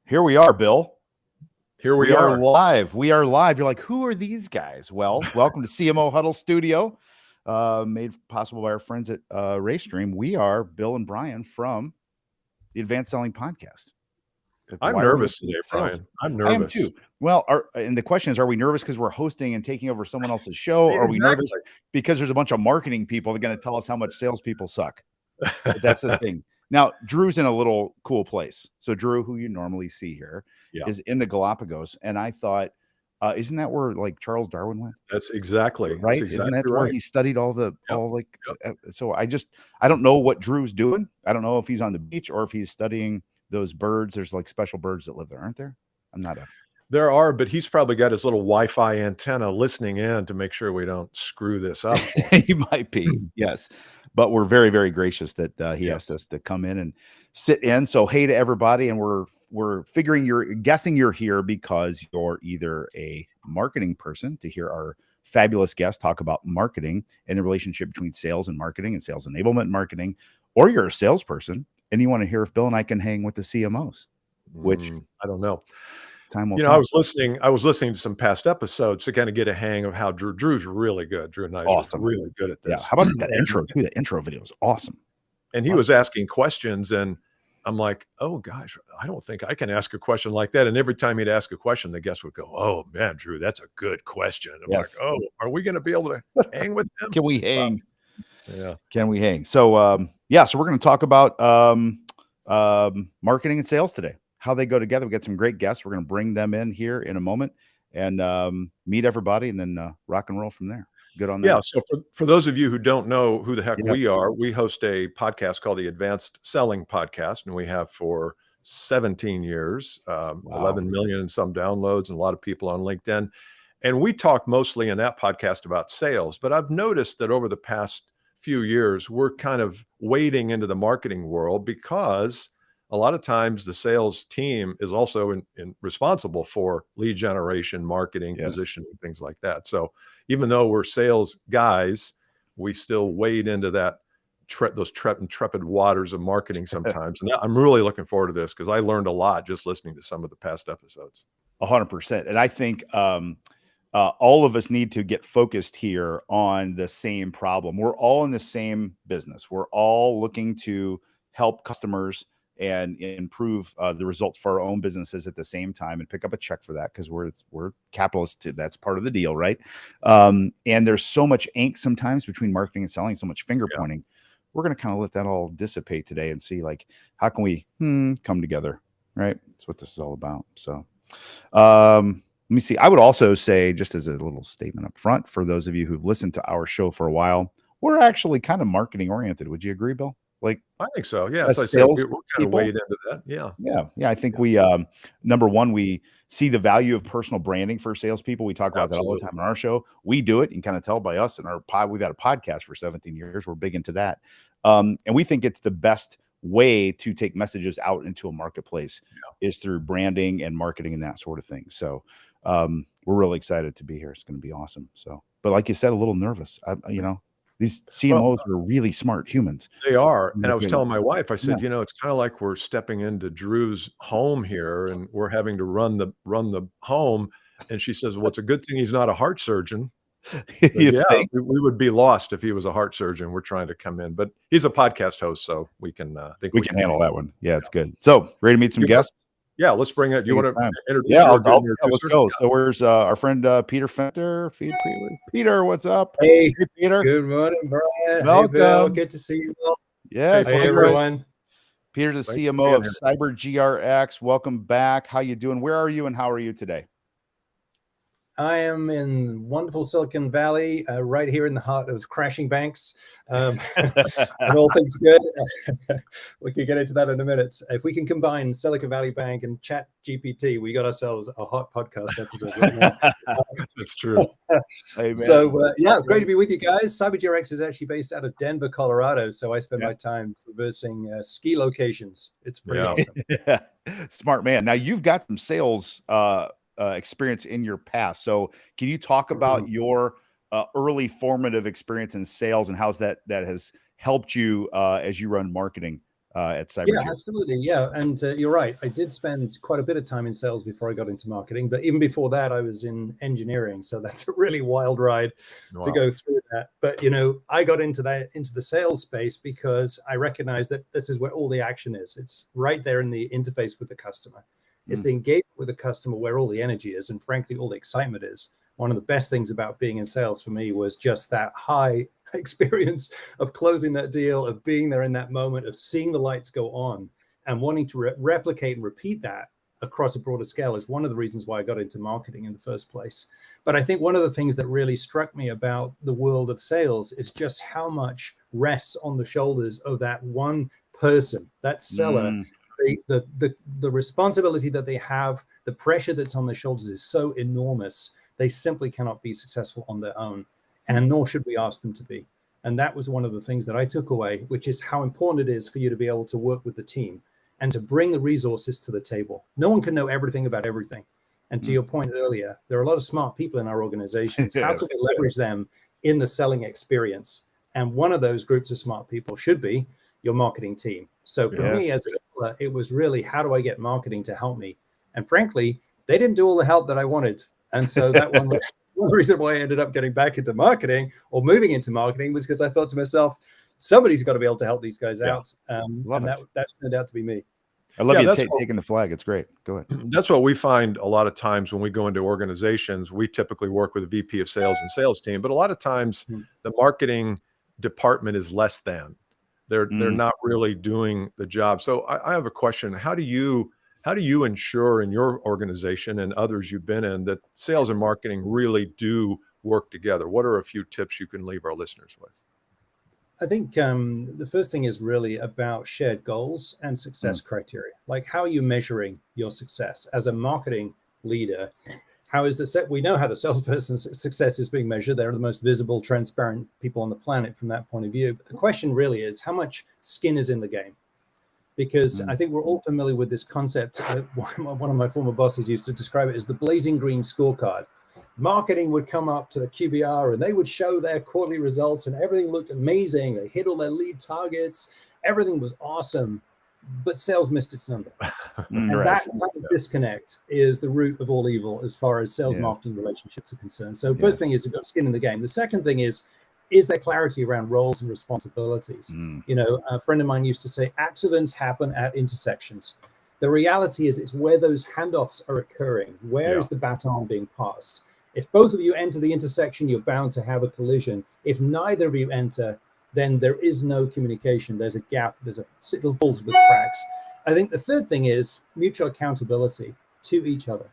Here we are, Bill. Here we are live. We are live. You're like, who are these guys? Well, welcome to CMO Huddles Studio, made possible by our friends at Raystream. We are Bill and Bryan from the Advanced Selling Podcast. I'm nervous today, Bryan. I'm nervous. I am too. Well, and the question is, are we nervous because we're hosting and taking over someone else's show? Exactly. Are we nervous because there's a bunch of marketing people that are going to tell us how much salespeople suck? But that's the thing. Now, Drew's in a little cool place. So Drew, who you normally see here, is in the Galapagos. And I thought, isn't that where like Charles Darwin went? That's exactly right. That's exactly isn't that right. where he studied all the so I don't know what Drew's doing. I don't know if he's on the beach or if he's studying those birds. There's like special birds that live there, aren't there? There are, but he's probably got his little Wi-Fi antenna listening in to make sure we don't screw this up. He might be, yes. But we're very, very gracious that he asked us to come in and sit in. So hey to everybody, and we're guessing you're here because you're either a marketing person to hear our fabulous guest talk about marketing and the relationship between sales and marketing and sales enablement marketing, or you're a salesperson and you want to hear if Bill and I can hang with the CMOs, which I don't know. Time will tell. I was listening to some past episodes to kind of get a hang of how Drew's really good. Drew and I are really good at this. Yeah. How about that intro? That intro video was awesome. And he was asking questions, and I'm like, oh gosh, I don't think I can ask a question like that. And every time he'd ask a question, the guest would go, oh man, Drew, that's a good question. I'm like, oh, are we going to be able to hang with him? Can we hang? Can we hang? So so we're going to talk about marketing and sales today, how they go together. We got some great guests. We're going to bring them in here in a moment and meet everybody and then rock and roll from there. Good on that. Yeah. So for those of you who don't know who the heck we are, we host a podcast called the Advanced Selling Podcast, and we have for 17 years, 11 million and some downloads, and a lot of people on LinkedIn. And we talk mostly in that podcast about sales, but I've noticed that over the past few years, we're kind of wading into the marketing world because a lot of times the sales team is also responsible for lead generation, marketing, positioning, things like that. So even though we're sales guys, we still wade into that those intrepid waters of marketing sometimes. And I'm really looking forward to this because I learned a lot just listening to some of the past episodes. 100%. And I think all of us need to get focused here on the same problem. We're all in the same business. We're all looking to help customers and improve the results for our own businesses at the same time and pick up a check for that because we're capitalists. That's part of the deal, right? And there's so much angst sometimes between marketing and selling, so much finger pointing. We're going to kind of let that all dissipate today and see like how can we come together, right? That's what this is all about. So let me see. I would also say, just as a little statement up front, for those of you who've listened to our show for a while, we're actually kind of marketing oriented. Would you agree, Bill? Like, I think so. Yeah. As I said, we're kind of wade into that. Yeah. I think we, number one, we see the value of personal branding for salespeople. We talk about that all the time on our show. We do it. You can kind of tell by us and our pod. We've had a podcast for 17 years. We're big into that. And we think it's the best way to take messages out into a marketplace is through branding and marketing and that sort of thing. So we're really excited to be here. It's going to be awesome. So, but like you said, a little nervous, these CMOs are really smart humans. They are. And I was telling my wife, I said, it's kind of like we're stepping into Drew's home here and we're having to run the home. And she says, well, it's a good thing he's not a heart surgeon. We would be lost if he was a heart surgeon. We're trying to come in, but he's a podcast host, so we can we can handle that one. Yeah, it's good. So ready to meet some guests? Yeah, let's bring it. You want to introduce? Let's go. So where's our friend Peter Finter? Peter, what's up? Hey, Peter. Good morning, Bryan. Welcome. Hey, Bill. Good to see you all. Yes. Hey, everyone. Peter, the CMO of CyberGRX. Welcome back. How you doing? Where are you and how are you today? I am in wonderful Silicon Valley, right here in the heart of crashing banks. And all things good. We can get into that in a minute. If we can combine Silicon Valley Bank and Chat GPT, we got ourselves a hot podcast episode right now. That's true. So, great to be with you guys. CyberGRX is actually based out of Denver, Colorado. So I spend my time traversing ski locations. It's pretty awesome. Smart man. Now, you've got some sales experience in your past. So can you talk about your early formative experience in sales and how's that has helped you as you run marketing at CyberGRX. Yeah, absolutely. Yeah. And you're right. I did spend quite a bit of time in sales before I got into marketing. But even before that, I was in engineering. So that's a really wild ride to go through that. But, I got into the sales space because I recognized that this is where all the action is. It's right there in the interface with the customer. It's the engagement with the customer where all the energy is. And frankly, all the excitement is. One of the best things about being in sales for me was just that high experience of closing that deal, of being there in that moment, of seeing the lights go on and wanting to replicate and repeat that across a broader scale is one of the reasons why I got into marketing in the first place. But I think one of the things that really struck me about the world of sales is just how much rests on the shoulders of that one person, that seller. The responsibility that they have, the pressure that's on their shoulders is so enormous. They simply cannot be successful on their own, and nor should we ask them to be. And that was one of the things that I took away, which is how important it is for you to be able to work with the team and to bring the resources to the table. No one can know everything about everything. And to your point earlier, there are a lot of smart people in our organizations. How can we leverage them in the selling experience? And one of those groups of smart people should be your marketing team. So for me as a seller, it was really, how do I get marketing to help me? And frankly, they didn't do all the help that I wanted. And so that one reason why I ended up getting back into marketing or moving into marketing was because I thought to myself, somebody's got to be able to help these guys out. And that turned out to be me. I love you taking the flag. It's great. Go ahead. That's what we find a lot of times when we go into organizations. We typically work with a VP of sales and sales team, but a lot of times the marketing department is less than. They're not really doing the job. So I have a question. How do you ensure in your organization and others you've been in that sales and marketing really do work together? What are a few tips you can leave our listeners with? I think the first thing is really about shared goals and success criteria. Like, how are you measuring your success as a marketing leader? How is we know how the salesperson's success is being measured. They're the most visible, transparent people on the planet from that point of view. But the question really is, how much skin is in the game? Because I think we're all familiar with this concept. One of my former bosses used to describe it as the blazing green scorecard. Marketing would come up to the QBR and they would show their quarterly results and everything looked amazing. They hit all their lead targets. Everything was awesome, but sales missed its number. And that kind of disconnect is the root of all evil as far as sales marketing relationships are concerned. So first thing is you've got skin in the game. The second thing is there clarity around roles and responsibilities? A friend of mine used to say, accidents happen at intersections. The reality is it's where those handoffs are occurring. Where is the baton being passed? If both of you enter the intersection, you're bound to have a collision. If neither of you enter, then there is no communication. There's a gap. It'll fall through the cracks. I think the third thing is mutual accountability to each other.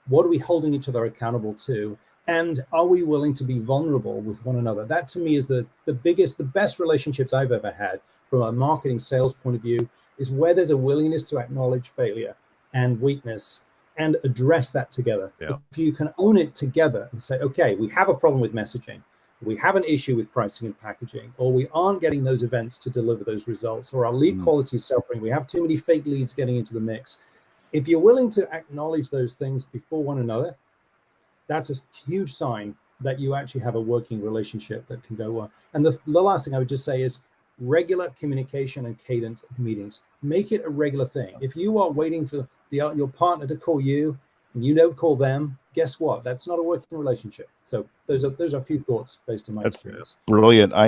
What are we holding each other accountable to? And are we willing to be vulnerable with one another? That to me is the best relationships I've ever had from a marketing sales point of view, is where there's a willingness to acknowledge failure and weakness and address that together. If you can own it together and say, okay, we have a problem with messaging, we have an issue with pricing and packaging, or we aren't getting those events to deliver those results, or our lead quality is suffering, we have too many fake leads getting into the mix. If you're willing to acknowledge those things before one another, that's a huge sign that you actually have a working relationship that can go well. And the last thing I would just say is regular communication and cadence of meetings. Make it a regular thing. If you are waiting for your partner to call you and you don't call them, guess what? That's not a working relationship. So those are a few thoughts based on my experience. Brilliant. We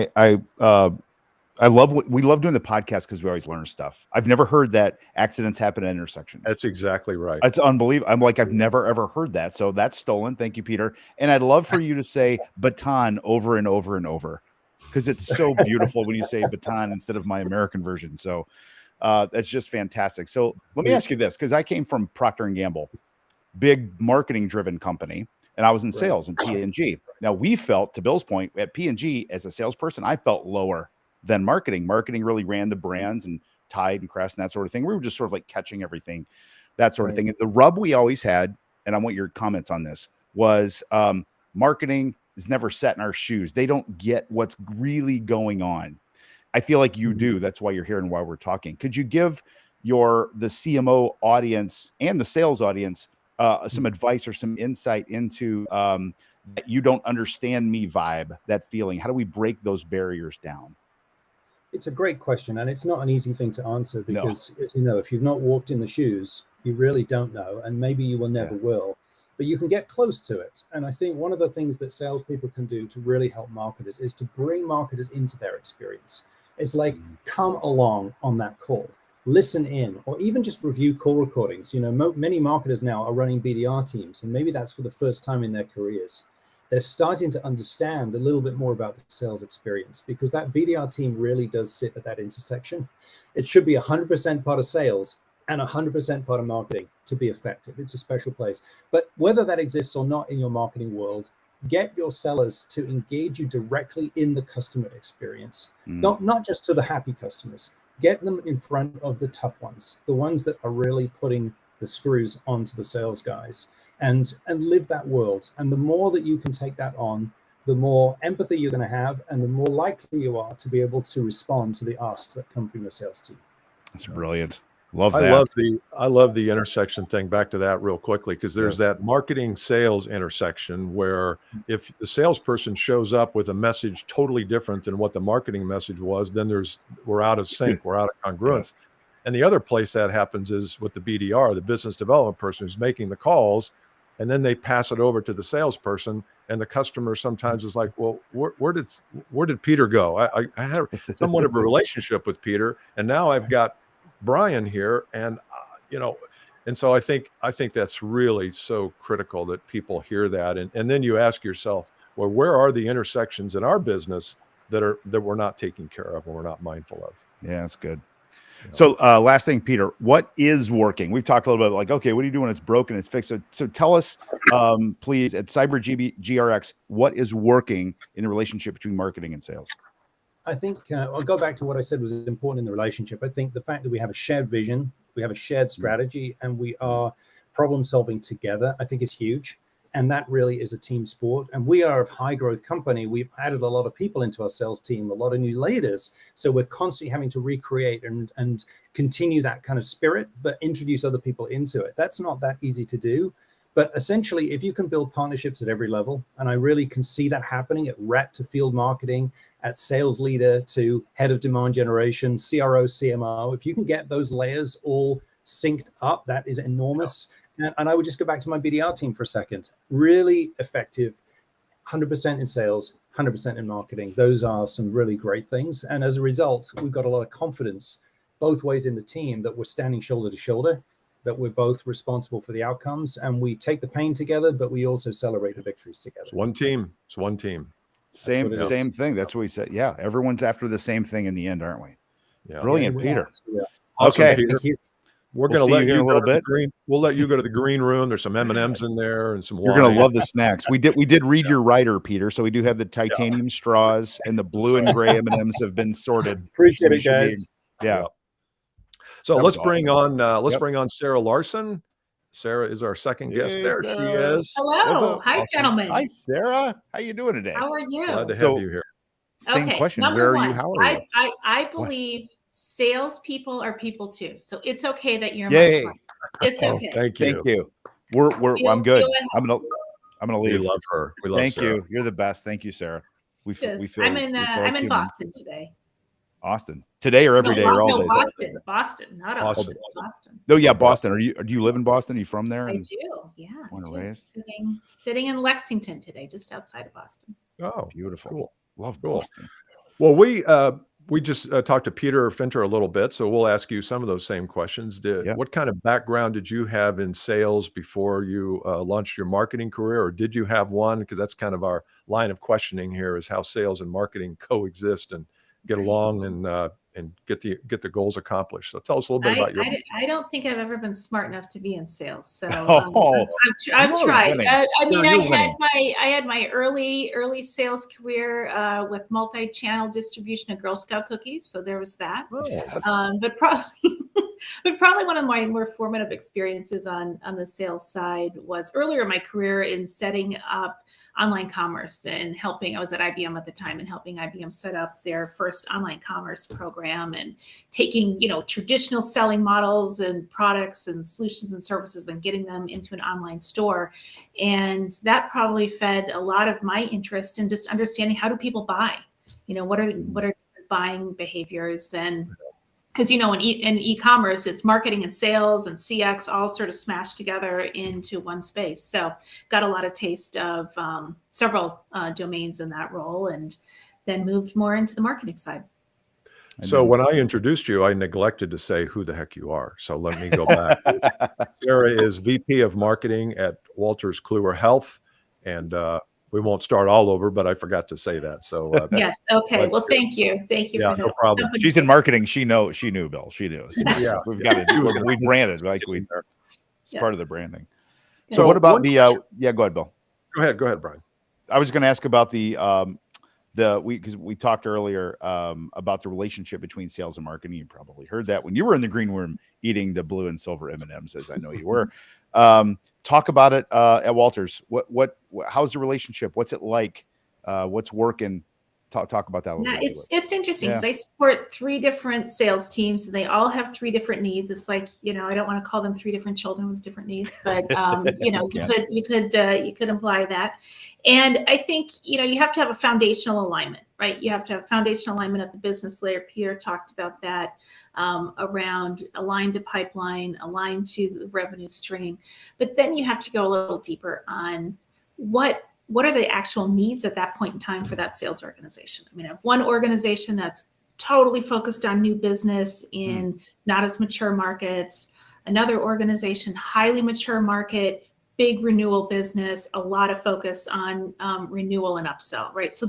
love doing the podcast because we always learn stuff. I've never heard that accidents happen at intersections. That's exactly right. It's unbelievable. I'm like, I've never ever heard that. So that's stolen. Thank you, Peter. And I'd love for you to say baton over and over and over, because it's so beautiful when you say baton instead of my American version. So that's just fantastic. So let me ask you this, because I came from Procter & Gamble, big marketing driven company, and I was in sales in P&G. Now we felt, to Bill's point, at P&G as a salesperson, I felt lower than marketing. Marketing really ran the brands and Tide and Crest and that sort of thing. We were just sort of like catching everything, that sort of thing. And the rub we always had, and I want your comments on this, was marketing is never set in our shoes. They don't get what's really going on. I feel like you do. That's why you're here and why we're talking. Could you give the CMO audience and the sales audience some advice or some insight into that you don't understand me vibe, that feeling? How do we break those barriers down? It's a great question, and it's not an easy thing to answer because, as you know, if you've not walked in the shoes, you really don't know, and maybe you will never will. But you can get close to it. And I think one of the things that salespeople can do to really help marketers is to bring marketers into their experience. It's like, come along on that call, listen in, or even just review call recordings. You know, many marketers now are running BDR teams, and maybe that's for the first time in their careers. They're starting to understand a little bit more about the sales experience, because that BDR team really does sit at that intersection. It should be 100% part of sales and 100% part of marketing to be effective. It's a special place. But whether that exists or not in your marketing world, get your sellers to engage you directly in the customer experience, not just to the happy customers. Get them in front of the tough ones, the ones that are really putting the screws onto the sales guys, and live that world. And the more that you can take that on, the more empathy you're going to have, and the more likely you are to be able to respond to the asks that come from your sales team. That's brilliant. Love that. I love the intersection thing. Back to that real quickly, because there's that marketing sales intersection where if the salesperson shows up with a message totally different than what the marketing message was, then we're out of sync, we're out of congruence. And the other place that happens is with the BDR, the business development person who's making the calls, and then they pass it over to the salesperson, and the customer sometimes is like, well, where did Peter go? I had somewhat of a relationship with Peter, and now I've got Bryan here, and and so I think that's really so critical that people hear that, and then you ask yourself, well, where are the intersections in our business that we're not taking care of and we're not mindful of? Yeah, that's good. So last thing, Peter, what is working? We've talked a little bit like, okay, what do you do when it's broken, it's fixed? So tell us, please, at CyberGRX, what is working in the relationship between marketing and sales? I think I'll go back to what I said was important in the relationship. I think the fact that we have a shared vision, we have a shared strategy, and we are problem solving together, I think is huge. And that really is a team sport. And we are a high growth company. We've added a lot of people into our sales team, a lot of new leaders. So we're constantly having to recreate and continue that kind of spirit, but introduce other people into it. That's not that easy to do. But essentially, if you can build partnerships at every level, and I really can see that happening at rep to field marketing, at sales leader to head of demand generation, CRO, CMO, if you can get those layers all synced up, that is enormous. And I would just go back to my BDR team for a second. Really effective, 100% in sales, 100% in marketing. Those are some really great things. And as a result, we've got a lot of confidence both ways in the team that we're standing shoulder to shoulder, that we're both responsible for the outcomes, and we take the pain together, but we also celebrate the victories together. It's one team. It's one team. Same thing. That's what we said. Yeah, everyone's after the same thing in the end, aren't we? Yeah. Brilliant, Peter. Yeah. Awesome, Okay. Peter. We're going to let you in a little bit. We'll let you go to the green room. There's some M&Ms in there and some wine. You're going to love the snacks. We did read your writer, Peter. So we do have the titanium straws, and the blue and gray M&Ms have been sorted. Appreciate it, guys. So let's bring on Sara Larsen. Sara is our second guest. There she is. Hello. Hi, gentlemen. Hi, Sara. How you doing today? How are you? Glad to have you here. Same question. Where are you? How are you? I believe salespeople are people too. So it's okay that you're my friend. It's okay. Thank you. Thank you. I'm good. I'm gonna leave. We love her. We love Thank Sara. you. You're the best. Thank you, Sara. I'm in Boston today. Austin today or every day or all days? Boston, not Austin. Boston. No, yeah, Boston. Do you live in Boston? Are you from there? I do. Yeah. Born and raised. Sitting in Lexington today, just outside of Boston. Oh, beautiful. Cool. Love Boston. Well, we just talked to Peter Finter a little bit, so we'll ask you some of those same questions. What kind of background did you have in sales before you launched your marketing career, or did you have one? Because that's kind of our line of questioning here, is how sales and marketing coexist and get along and get the goals accomplished. So tell us a little bit about your. I don't think I've ever been smart enough to be in sales. So I've tried. I had my early sales career with multi-channel distribution of Girl Scout cookies. So there was that. Yes. But probably one of my more formative experiences on the sales side was earlier in my career in setting up online commerce and helping. I was at IBM at the time and helping IBM set up their first online commerce program and taking, traditional selling models and products and solutions and services and getting them into an online store. And that probably fed a lot of my interest in just understanding, how do people buy? What are different buying behaviors. And as you know, in e-commerce, it's marketing and sales and CX all sort of smashed together into one space. So got a lot of taste of several domains in that role, and then moved more into the marketing side. So when I introduced you, I neglected to say who the heck you are. So let me go back. Sara is VP of Marketing at Wolters Kluwer Health, and we won't start all over, but I forgot to say that. So yes, okay. Well, thank you for that. No problem. She's in marketing. She knew, Bill. She knew. So Yeah, we've got to. We branded like we. It's part of the branding. So So what about one the? question- Yeah, go ahead, Bill. Go ahead, Bryan. I was going to ask about because we talked earlier about the relationship between sales and marketing. You probably heard that when you were in the green room eating the blue and silver M&Ms, as I know you were. Talk about it at Wolters. How's the relationship? What's it like? What's working? Talk about that a little Yeah, bit. it's interesting because I support 3 different sales teams, and they all have 3 different needs. It's like, I don't want to call them 3 different children with different needs, but you could imply that. And I think you have to have a foundational alignment, right? You have to have foundational alignment at the business layer. Peter talked about that around aligned to pipeline, aligned to the revenue stream, but then you have to go a little deeper on what are the actual needs at that point in time for that sales organization. I mean, I have one organization that's totally focused on new business in not as mature markets, another organization, highly mature market, big renewal business, a lot of focus on renewal and upsell, right? So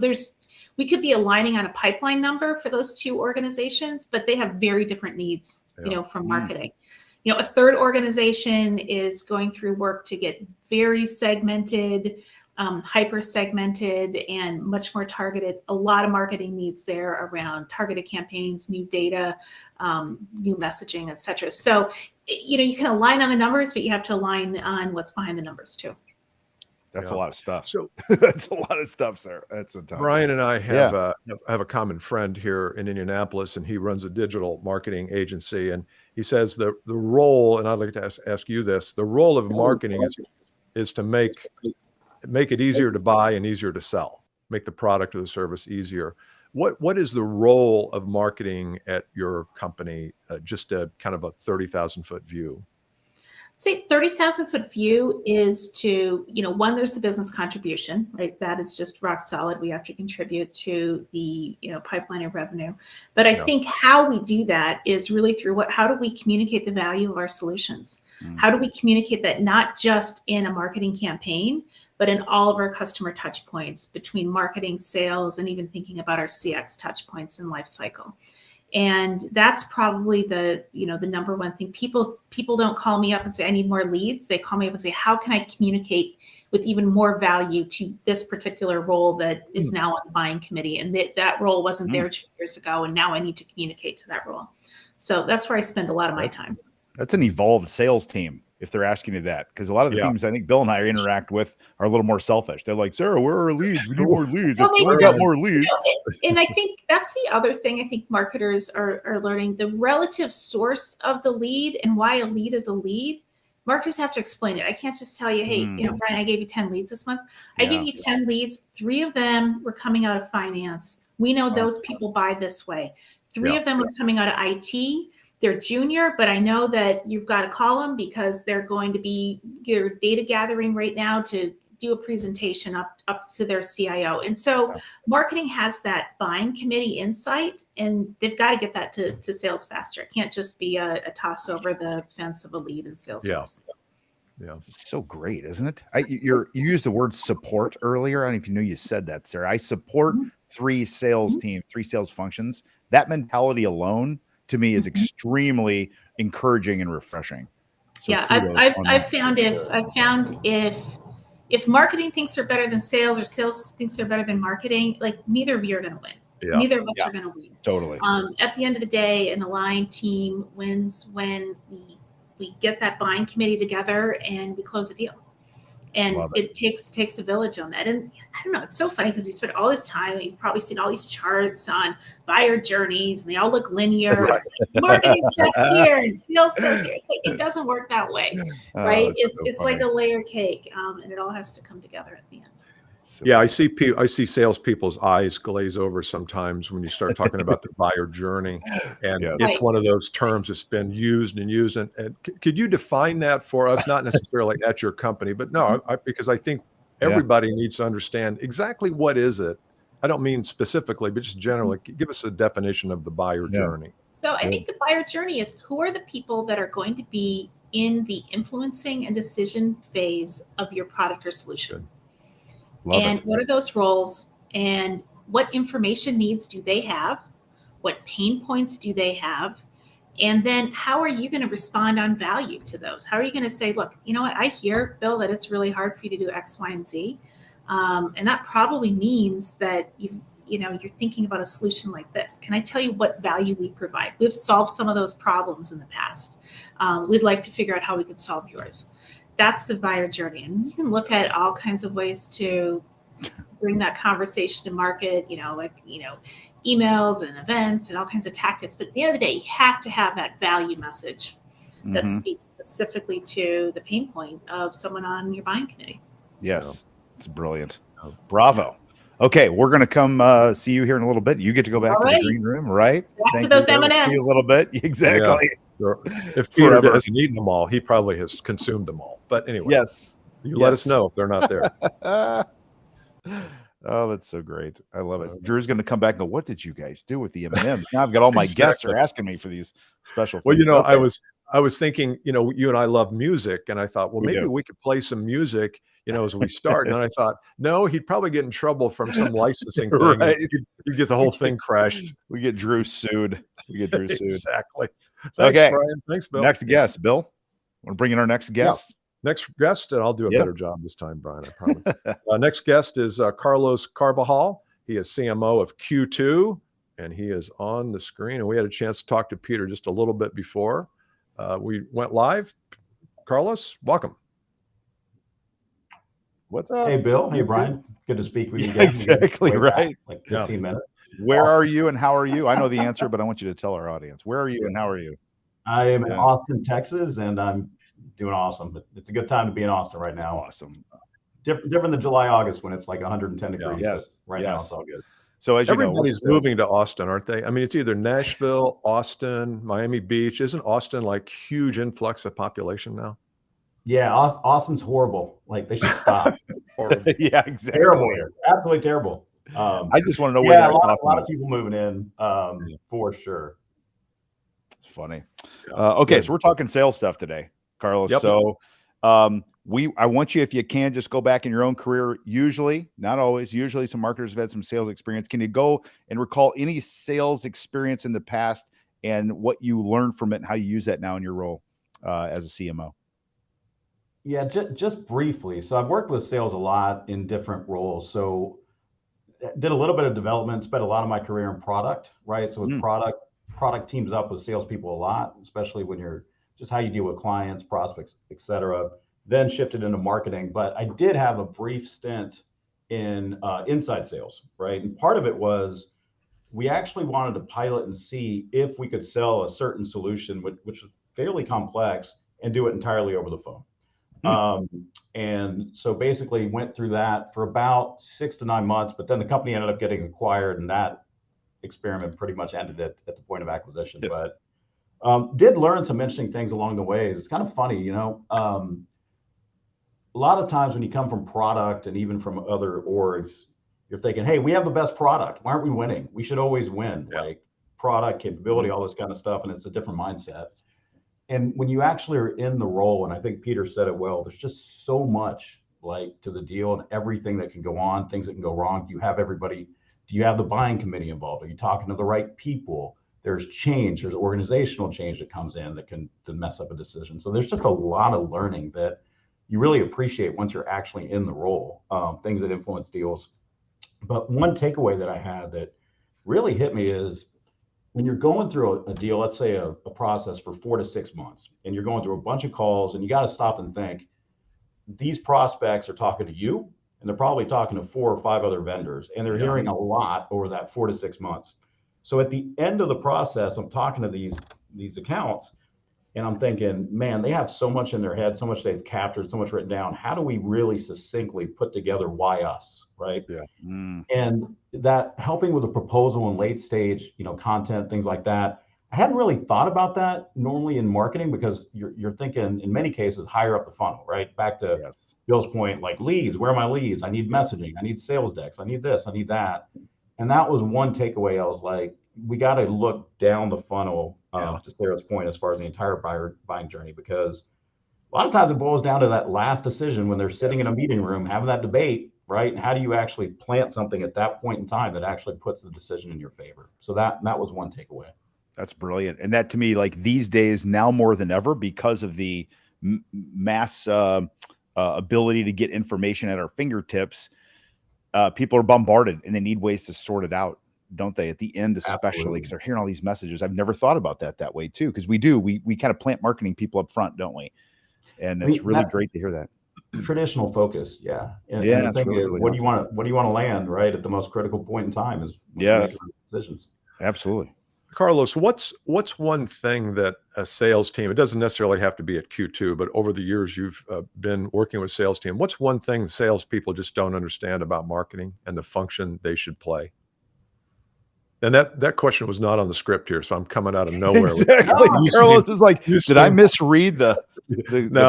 we could be aligning on a pipeline number for those 2 organizations, but they have very different needs, from marketing. A third organization is going through work to get very segmented, hyper segmented, and much more targeted. A lot of marketing needs there around targeted campaigns, new data, new messaging, et cetera. So, you can align on the numbers, but you have to align on what's behind the numbers too. That's a lot of stuff. So that's a lot of stuff, Sara. That's a ton. Bryan and I have a common friend here in Indianapolis, and he runs a digital marketing agency. And he says the role, and I'd like to ask you this: the role of marketing is to make it easier to buy and easier to sell, make the product or the service easier. What is the role of marketing at your company? Just a kind of a 30,000-foot view. Say 30,000-foot view is to, one, there's the business contribution, right? That is just rock solid. We have to contribute to the, pipeline of revenue. But I think how we do that is really through how do we communicate the value of our solutions? How do we communicate that not just in a marketing campaign, but in all of our customer touch points between marketing, sales, and even thinking about our CX touch points and life cycle. And that's probably the number one thing. People don't call me up and say, I need more leads. They call me up and say, how can I communicate with even more value to this particular role that is now on the buying committee? And that role wasn't there 2 years ago, and now I need to communicate to that role. So that's where I spend a lot of my time. That's an evolved sales team, if they're asking you that, because a lot of the teams I think Bill and I interact with are a little more selfish. They're like, Sara, where are our leads? We need more leads. We've got more leads. And I think that's the other thing I think marketers are learning, the relative source of the lead and why a lead is a lead. Marketers have to explain it. I can't just tell you, hey, Bryan, I gave you 10 leads this month. I gave you 10 leads. 3 of them were coming out of finance. We know those people buy this way. 3 of them were coming out of IT. They're junior, but I know that you've got to call them because they're going to be your data gathering right now to do a presentation up to their CIO. And so marketing has that buying committee insight, and they've got to get that to sales faster. It can't just be a toss over the fence of a lead in sales. Yeah. So great, isn't it? You used the word support earlier. I don't know if you knew you said that, Sara. I support 3 sales teams, 3 sales functions. That mentality alone, to me, is extremely encouraging and refreshing. So I've found if marketing thinks they're better than sales, or sales thinks they're better than marketing, like neither of you are going to win. Yeah. Neither of us are going to win. Totally. At the end of the day, an aligned team wins when we get that buying committee together and we close a deal. And it takes a village on that. And I don't know, it's so funny because we spent all this time, you've probably seen all these charts on buyer journeys, and they all look linear. Right. It's like marketing steps here and sales steps here. It's like, it doesn't work that way, right? It's like a layer cake, and it all has to come together at the end. Yeah, I see salespeople's eyes glaze over sometimes when you start talking about the buyer journey, and Yeah. it's one of those terms that's been used and used. And could you define that for us? Not necessarily at your company, but no, because I think everybody needs to understand exactly what is it. I don't mean specifically, but just generally, give us a definition of the buyer journey. So I think the buyer journey is who are the people that are going to be in the influencing and decision phase of your product or solution. And what are those roles, and what information needs do they have? What pain points do they have? And then how are you going to respond on value to those? How are you going to say, look, you know what, I hear, Bill, that it's really hard for you to do X, Y, and Z. And that probably means that you're thinking about a solution like this. Can I tell you what value we provide? We've solved some of those problems in the past. We'd like to figure out how we could solve yours. That's the buyer journey. And you can look at all kinds of ways to bring that conversation to market, emails and events and all kinds of tactics. But at the end of the day, you have to have that value message that speaks specifically to the pain point of someone on your buying committee. Yes, it's brilliant. Bravo. Okay, we're going to come see you here in a little bit. You get to go back to the green room, right? Back to those M&Ms. A little bit. Exactly. Yeah. Sure. If Peter hasn't eaten them all, he probably has consumed them all. But anyway, you let us know if they're not there. Oh, that's so great. I love it. Drew's going to come back and go, what did you guys do with the M&Ms? Now I've got all my guests are asking me for these special things. Well, I was thinking, you and I love music, and I thought, well, maybe we could play some music, as we start. And then I thought, no, he'd probably get in trouble from some licensing thing. Right. You get the whole thing crashed. We get Drew sued. Exactly. Thanks, okay, Bryan. Thanks, Bill. Next guest, Bill. Want to bring in our next guest? Yeah. Next guest, and I'll do a better job this time, Bryan, I promise. Next guest is Carvajal. He is CMO of Q2, and he is on the screen. And we had a chance to talk to Peter just a little bit before we went live. Carlos, welcome. What's up? Hey, Bill. Hey, Bryan. Good to speak with you again. Exactly right. Like 15 minutes. Where are you and how are you? I know the answer, but I want you to tell our audience. Where are you and how are you? I am in Austin, Texas, and I'm doing awesome. It's a good time to be in Austin right now. Awesome. Different than July, August when it's like 110 degrees. Yes. Right now it's all good. So as everybody's moving to Austin, aren't they? I mean, it's either Nashville, Austin, Miami Beach. Isn't Austin like huge influx of population now? Yeah, Austin's horrible. Like they should stop. Yeah, exactly. Terrible here. Absolutely terrible. I just want to know where a lot of people moving in for sure. It's funny. Okay, so we're talking sales stuff today, Carlos. Yep. So I want you, if you can, just go back in your own career. Usually, not always, usually some marketers have had some sales experience. Can you go and recall any sales experience in the past and what you learned from it and how you use that now in your role as a CMO? Yeah, just briefly. So I've worked with sales a lot in different roles. So did a little bit of development, spent a lot of my career in product, right? So with product teams up with salespeople a lot, especially when you're just how you deal with clients, prospects, et cetera. Then shifted into marketing. But I did have a brief stint in inside sales, right? And part of it was we actually wanted to pilot and see if we could sell a certain solution, which was fairly complex, and do it entirely over the phone. And so basically went through that for about 6 to 9 months, but then the company ended up getting acquired and that experiment pretty much ended at the point of acquisition. Yeah. But did learn some interesting things along the way. It's kind of funny, a lot of times when you come from product and even from other orgs, you're thinking, hey, we have the best product. Why aren't we winning? We should always win. Yeah. Like product, capability, all this kind of stuff. And it's a different mindset. And when you actually are in the role, and I think Peter said it well, there's just so much to the deal and everything that can go on, things that can go wrong. You have everybody. Do you have the buying committee involved? Are you talking to the right people? There's change. There's organizational change that comes in that can mess up a decision. So there's just a lot of learning that you really appreciate once you're actually in the role, things that influence deals. But one takeaway that I had that really hit me is when you're going through a deal, let's say a process for 4 to 6 months, and you're going through a bunch of calls and you got to stop and think, these prospects are talking to you and they're probably talking to 4 or 5 other vendors and they're hearing a lot over that 4 to 6 months. So at the end of the process, I'm talking to these accounts And I'm thinking, man, they have so much in their head, so much they've captured, so much written down. How do we really succinctly put together why us, right? Yeah. And that helping with a proposal and late stage, content, things like that. I hadn't really thought about that normally in marketing, because you're thinking in many cases higher up the funnel, right? Back to Bill's point, like leads, where are my leads? I need messaging, I need sales decks, I need this, I need that. And that was one takeaway. I was like, we got to look down the funnel, to Sara's point, as far as the entire buying journey, because a lot of times it boils down to that last decision when they're sitting in a meeting room having that debate, right? And how do you actually plant something at that point in time that actually puts the decision in your favor? So that was one takeaway. That's brilliant. And that, to me, like these days, now more than ever, because of the mass ability to get information at our fingertips, people are bombarded and they need ways to sort it out, don't they? At the end, especially, because they're hearing all these messages. I've never thought about that way too, because we kind of plant marketing people up front, don't we? And it's really great to hear that. Traditional focus, yeah. And the thing is, what do you want to land right at the most critical point in time is making decisions. Absolutely. Carlos, what's one thing that a sales team, it doesn't necessarily have to be at Q2, but over the years you've been working with sales team, what's one thing salespeople just don't understand about marketing and the function they should play? And that question was not on the script here, so I'm coming out of nowhere. Exactly. Carlos is like, did I misread the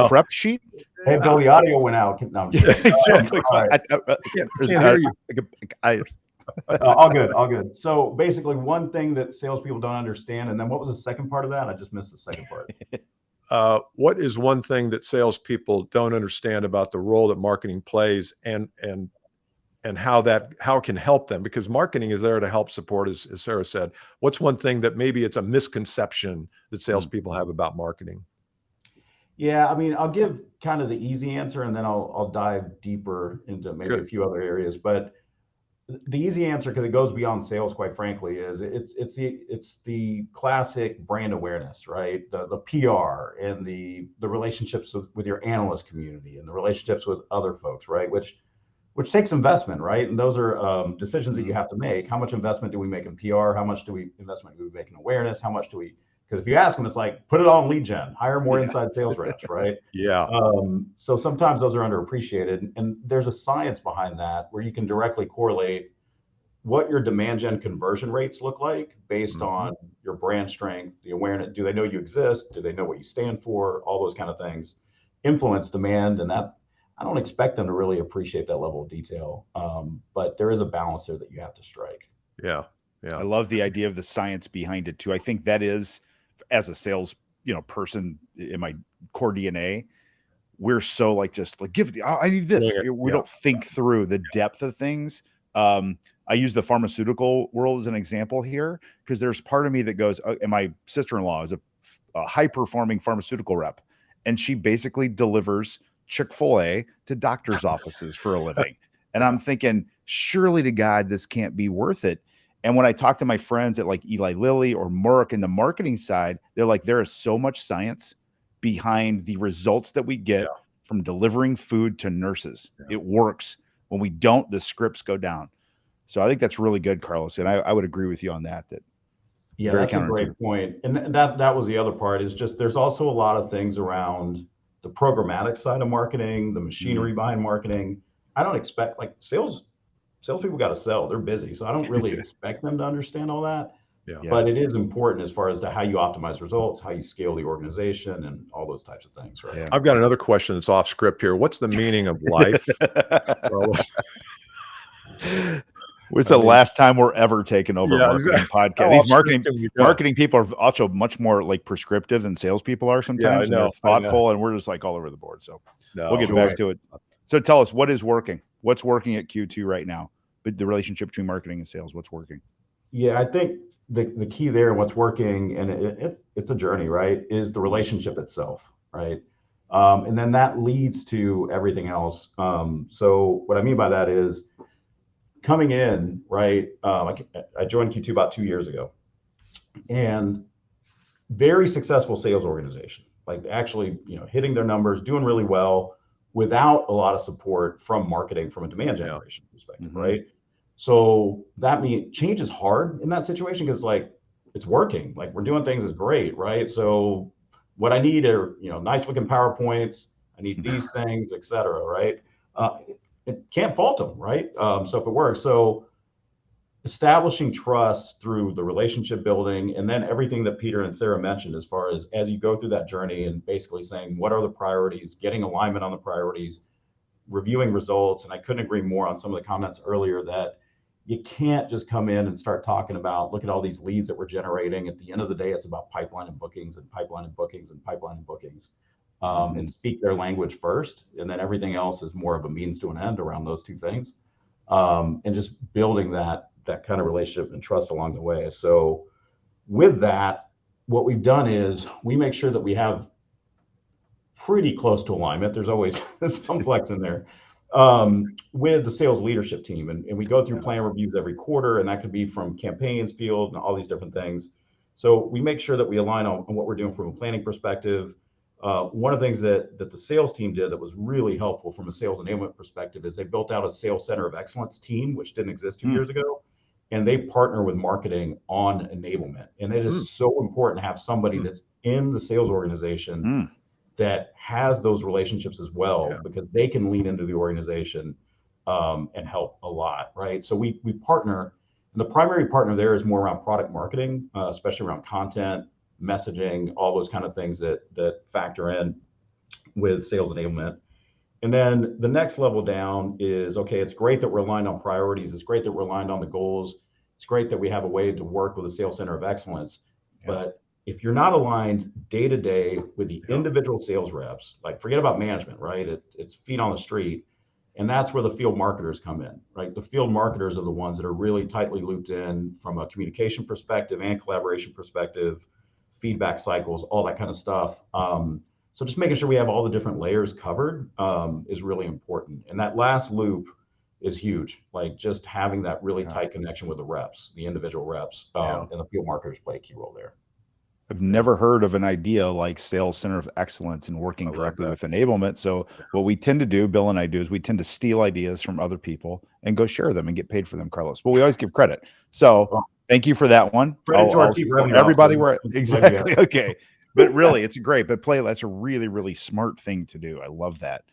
prep sheet? Hey, Bill, the audio went out. No, I'm just exactly. I can't hear you. All good. So basically, one thing that salespeople don't understand, and then what was the second part of that? I just missed the second part. What is one thing that salespeople don't understand about the role that marketing plays, and how it can help them? Because marketing is there to help support, as Sara said. What's one thing that maybe it's a misconception that salespeople have about marketing? Yeah, I mean, I'll give kind of the easy answer, and then I'll dive deeper into maybe a few other areas. But the easy answer, because it goes beyond sales, quite frankly, is it's the classic brand awareness, right? The PR and the relationships with your analyst community and the relationships with other folks, right? Which takes investment, right? And those are decisions that you have to make. How much investment do we make in PR? How much investment do we make in awareness? How much do we? Because if you ask them, it's like, put it all in lead gen, hire more inside sales reps, right? Yeah. So sometimes those are underappreciated. And there's a science behind that where you can directly correlate what your demand gen conversion rates look like based on your brand strength, the awareness. Do they know you exist? Do they know what you stand for? All those kind of things influence demand. And that, I don't expect them to really appreciate that level of detail. But there is a balance there that you have to strike. Yeah. I love the idea of the science behind it too. I think that is, as a sales, person in my core DNA, we're so like, just like, I need this. We don't think through the depth of things. I use the pharmaceutical world as an example here, because there's part of me that goes, and my sister-in-law is a high-performing pharmaceutical rep, and she basically delivers Chick-fil-A to doctors' offices for a living. And I'm thinking, surely to God, this can't be worth it. And when I talk to my friends at like Eli Lilly or Merck in the marketing side, they're like, there is so much science behind the results that we get from delivering food to nurses. It works. When we don't, the scripts go down. So I think that's really good, Carlos. And I would agree with you on that. That's a great point. And that was the other part, is just, there's also a lot of things around the programmatic side of marketing, the machinery behind marketing. I don't expect, like, salespeople got to sell. They're busy. So I don't really expect them to understand all that. But it is important as far as to how you optimize results, how you scale the organization, and all those types of things, right? Yeah. I've got another question that's off script here. What's the meaning of life? It's the last time we're ever taking over marketing podcast. These marketing people are also much more like prescriptive than salespeople are sometimes. And they're thoughtful, and we're just like all over the board. So we'll get back to it. So tell us, what is working? What's working at Q2 right now? But the relationship between marketing and sales, what's working? Yeah, I think the key there, what's working, and it's a journey, right, is the relationship itself, right? And then that leads to everything else. So what I mean by that is, coming in, right, I joined Q2 about 2 years ago, and very successful sales organization, like actually, hitting their numbers, doing really well without a lot of support from marketing, from a demand generation perspective, right? So that means change is hard in that situation, because like, it's working, like we're doing things is great, right? So what I need are, nice looking PowerPoints. I need these things, et cetera, right? It can't fault them, right? So if it works, so establishing trust through the relationship building, and then everything that Peter and Sara mentioned, as far as you go through that journey and basically saying, what are the priorities, getting alignment on the priorities, reviewing results. And I couldn't agree more on some of the comments earlier that you can't just come in and start talking about, look at all these leads that we're generating. At the end of the day, it's about pipeline and bookings and pipeline and bookings and pipeline and bookings, and speak their language first. And then everything else is more of a means to an end around those two things. And just building that kind of relationship and trust along the way. So with that, what we've done is we make sure that we have pretty close to alignment. There's always some flex in there with the sales leadership team. And we go through plan reviews every quarter, and that could be from campaigns, field, and all these different things. So we make sure that we align on what we're doing from a planning perspective. One of the things that the sales team did that was really helpful from a sales enablement perspective is they built out a sales center of excellence team, which didn't exist 2 years ago. And they partner with marketing on enablement. And it is so important to have somebody that's in the sales organization that has those relationships as well, because they can lean into the organization and help a lot, right? So we partner, and the primary partner there is more around product marketing, especially around content, messaging, all those kind of things that factor in with sales enablement. And then the next level down is, okay, it's great that we're aligned on priorities. It's great that we're aligned on the goals. It's great that we have a way to work with a sales center of excellence. But if you're not aligned day to day with the individual sales reps, like forget about management, right? It's feet on the street. And that's where the field marketers come in, right? The field marketers are the ones that are really tightly looped in from a communication perspective and collaboration perspective, feedback cycles, all that kind of stuff. So just making sure we have all the different layers covered is really important. And that last loop is huge. Like just having that really tight connection with the reps, the individual reps, and the field marketers play a key role there. I've never heard of an idea like sales center of excellence and working directly with enablement. So what we tend to do, Bill and I do, is we tend to steal ideas from other people and go share them and get paid for them, Carlos. But we always give credit. So thank you for that one. Everybody, we're exactly okay. But really, it's great. But that's a really, really smart thing to do. I love that,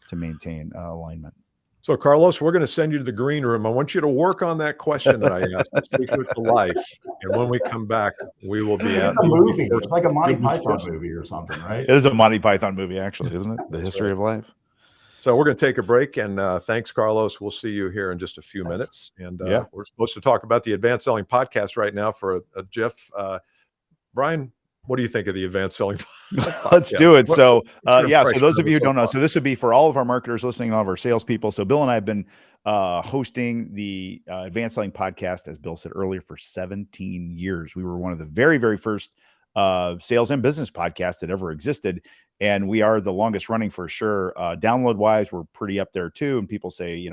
to maintain alignment. So, Carlos, we're going to send you to the green room. I want you to work on that question that I asked, the secret to life. And when we come back, we will be at a movie. It's like a Monty Python movie or something, right? It is a Monty Python movie, actually, isn't it? The history of life. So we're going to take a break. And thanks, Carlos. We'll see you here in just a few minutes. And we're supposed to talk about the Advanced Selling Podcast right now for a GIF. Bryan, what do you think of the Advanced Selling Podcast? Let's do it. So, so those of you who don't know, so this would be for all of our marketers listening, all of our salespeople. So Bill and I have been hosting the Advanced Selling Podcast, as Bill said earlier, for 17 years. We were one of the very, very first sales and business podcasts that ever existed. And we are the longest running for sure. Download wise, we're pretty up there too. And people say,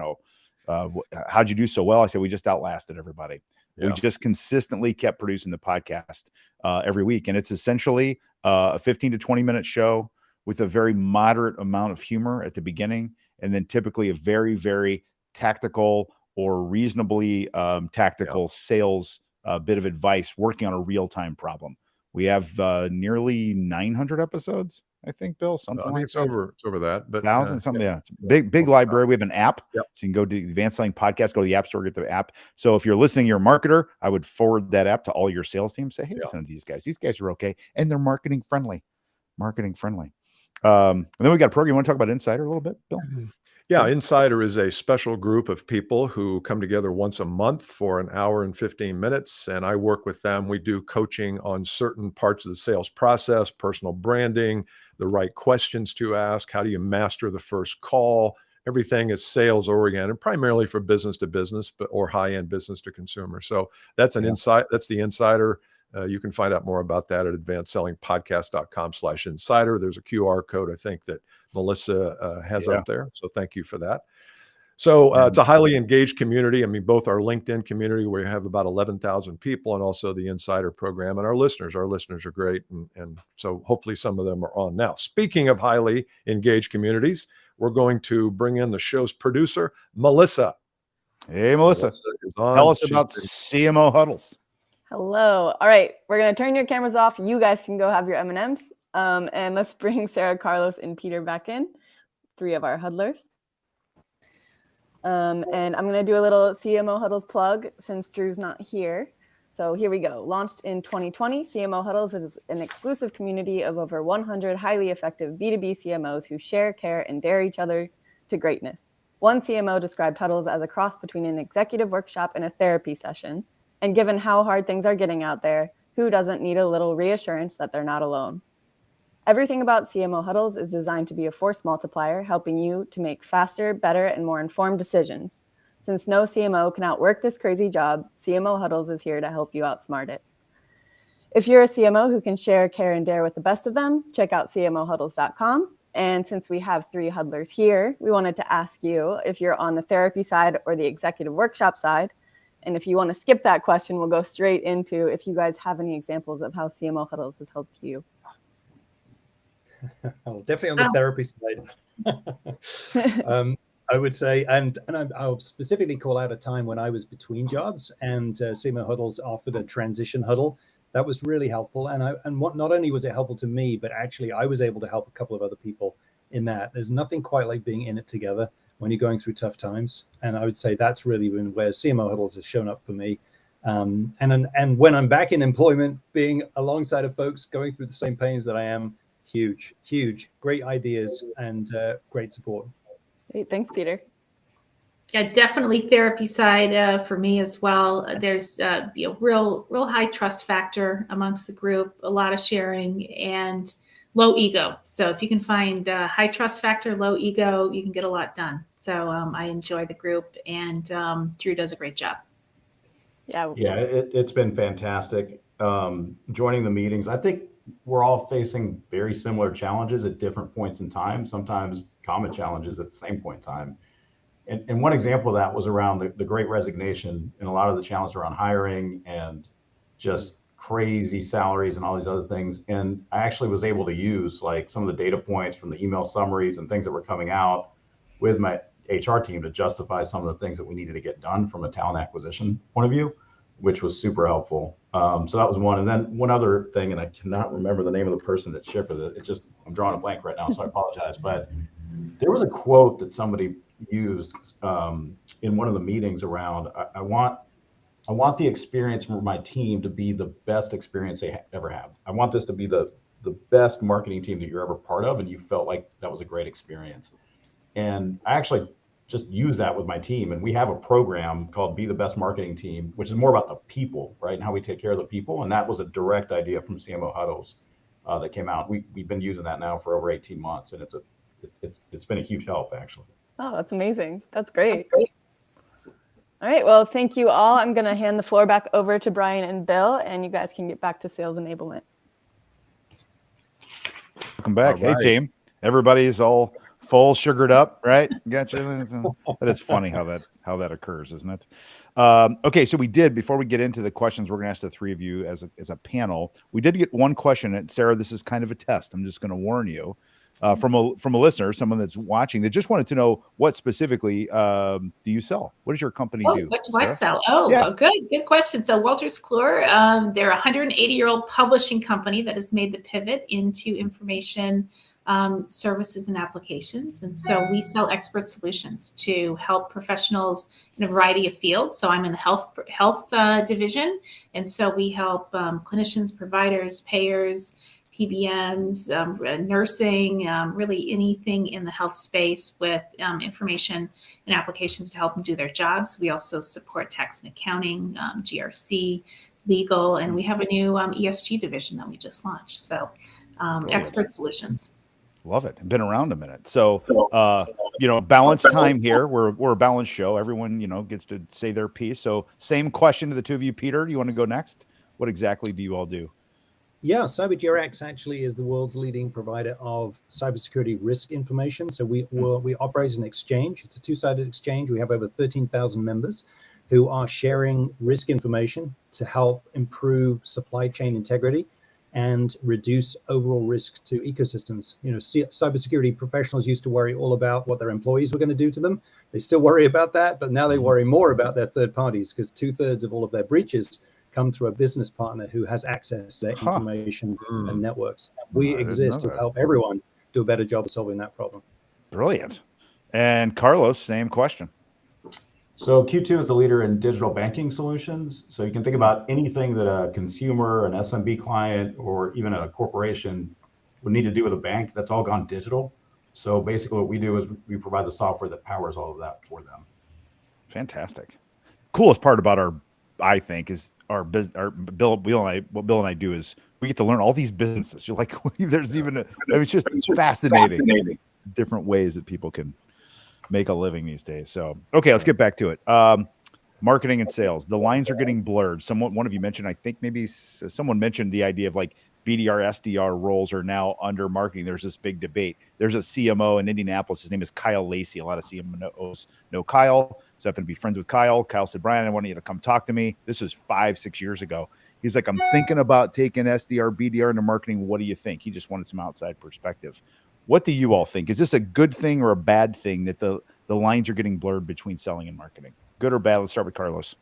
how'd you do so well? I said, we just outlasted everybody. We just consistently kept producing the podcast every week. And it's essentially a 15 to 20 minute show with a very moderate amount of humor at the beginning. And then typically a very, very tactical or reasonably tactical sales bit of advice working on a real-time problem. We have nearly 900 episodes, I think, Bill, something like it's over that, but 1,000 something. It's a big library. We have an app, so you can go to the Advanced Selling Podcast, go to the App Store, get the app. So if you're listening, you're a marketer, I would forward that app to all your sales teams. Say, hey, listen to these guys. These guys are okay, and they're marketing friendly. And then we got a program. You want to talk about Insider a little bit, Bill? Yeah, Insider is a special group of people who come together once a month for an hour and 15 minutes, and I work with them. We do coaching on certain parts of the sales process, personal branding, the right questions to ask, how do you master the first call. Everything is sales oriented, primarily for business to business, or high-end business to consumer. So that's an insight. That's the Insider. You can find out more about that at advancedsellingpodcast.com/insider. There's a QR code, I think, that Melissa has up there. So thank you for that. So it's a highly engaged community. I mean, both our LinkedIn community, where we have about 11,000 people, and also the Insider program, and our listeners are great. And so hopefully some of them are on now. Speaking of highly engaged communities, we're going to bring in the show's producer, Melissa. Hey, Melissa. Tell us about CMO Huddles. Hello. All right. We're going to turn your cameras off. You guys can go have your M&Ms. And let's bring Sara, Carlos, and Peter back in, 3 of our huddlers. And I'm going to do a little CMO Huddles plug since Drew's not here. So here we go. Launched in 2020, CMO Huddles is an exclusive community of over 100 highly effective B2B CMOs who share, care, and dare each other to greatness. One CMO described Huddles as a cross between an executive workshop and a therapy session. And given how hard things are getting out there, who doesn't need a little reassurance that they're not alone? Everything about CMO Huddles is designed to be a force multiplier, helping you to make faster, better, and more informed decisions. Since no CMO can outwork this crazy job, CMO Huddles is here to help you outsmart it. If you're a CMO who can share, care, and dare with the best of them, check out cmohuddles.com. And since we have 3 huddlers here, we wanted to ask you if you're on the therapy side or the executive workshop side. And if you want to skip that question, we'll go straight into if you guys have any examples of how CMO Huddles has helped you. Oh, definitely on the therapy side. I would say, and I'll specifically call out a time when I was between jobs, and CMO Huddles offered a transition huddle. That was really helpful. And what not only was it helpful to me, but actually I was able to help a couple of other people in that. There's nothing quite like being in it together when you're going through tough times. And I would say that's really where CMO Huddles has shown up for me. And when I'm back in employment, being alongside of folks going through the same pains that I am, huge, great ideas and great support. Great. Thanks, Peter. Yeah, definitely therapy side for me as well. There's real high trust factor amongst the group, a lot of sharing and low ego. So if you can find high trust factor, low ego, you can get a lot done. So I enjoy the group, and Drew does a great job. Yeah, it's been fantastic. Joining the meetings, I think we're all facing very similar challenges at different points in time, sometimes common challenges at the same point in time. And one example of that was around the Great Resignation and a lot of the challenge around hiring and just crazy salaries and all these other things. And I actually was able to use like some of the data points from the email summaries and things that were coming out with my HR team to justify some of the things that we needed to get done from a talent acquisition point of view, which was super helpful. So that was one. And then one other thing, and I cannot remember the name of the person that shared it. I'm drawing a blank right now, so I apologize. But there was a quote that somebody used in one of the meetings around, I want the experience for my team to be the best experience they ever have. I want this to be the best marketing team that you're ever part of, and you felt like that was a great experience. And I actually just use that with my team. And we have a program called Be the Best Marketing Team, which is more about the people, right? And how we take care of the people. And that was a direct idea from CMO Huddles that came out. We've been using that now for over 18 months. And it's been a huge help, actually. Oh, that's amazing. That's great. All right. Well, thank you all. I'm going to hand the floor back over to Bryan and Bill, and you guys can get back to sales enablement. Welcome back. All right. Hey, team. Everybody's all full, sugared up, right? Gotcha. That is funny how that occurs, isn't it? Okay, so before we get into the questions, we're going to ask the 3 of you as a panel. We did get one question, and Sara, this is kind of a test. I'm just going to warn you. From a listener, someone that's watching, that just wanted to know what specifically do you sell? What does your company do? What do I sell? Oh, good question. So Wolters Kluwer, they're a 180-year-old publishing company that has made the pivot into information services and applications. And so we sell expert solutions to help professionals in a variety of fields. So I'm in the health division. And so we help clinicians, providers, payers, PBMs, nursing, really anything in the health space with information and applications to help them do their jobs. We also support tax and accounting, GRC, legal, and we have a new ESG division that we just launched. So expert solutions. Love it. Been around a minute. So, balanced time here. We're a balanced show. Everyone, gets to say their piece. So same question to the 2 of you. Peter, do you want to go next? What exactly do you all do? Yeah, CyberGRX actually is the world's leading provider of cybersecurity risk information. So we operate an exchange. It's a 2-sided exchange. We have over 13,000 members who are sharing risk information to help improve supply chain integrity and reduce overall risk to ecosystems. Cybersecurity professionals used to worry all about what their employees were going to do to them. They still worry about that, but now they worry more about their third parties, because 2/3 of all of their breaches come through a business partner who has access to their information and networks. We exist to help everyone do a better job of solving that problem. Brilliant. And Carlos, same question. So Q2 is the leader in digital banking solutions. So you can think about anything that a consumer, an SMB client, or even a corporation would need to do with a bank, that's all gone digital. So basically what we do is we provide the software that powers all of that for them. Fantastic. Coolest part about I think, is our business. What Bill and I do is we get to learn all these businesses. You're like, there's even it's just fascinating different ways that people can make a living these days. So, okay, let's get back to it. Marketing and sales. The lines are getting blurred. One of you mentioned, I think maybe someone mentioned the idea of like BDR, SDR roles are now under marketing. There's this big debate. There's a CMO in Indianapolis. His name is Kyle Lacey. A lot of CMOs know Kyle. So I happen to be friends with Kyle. Kyle said, Bryan, I want you to come talk to me. This was 5-6 years ago. He's like, I'm thinking about taking SDR, BDR into marketing. What do you think? He just wanted some outside perspective. What do you all think? Is this a good thing or a bad thing that the lines are getting blurred between selling and marketing? Good or bad? Let's start with Carlos.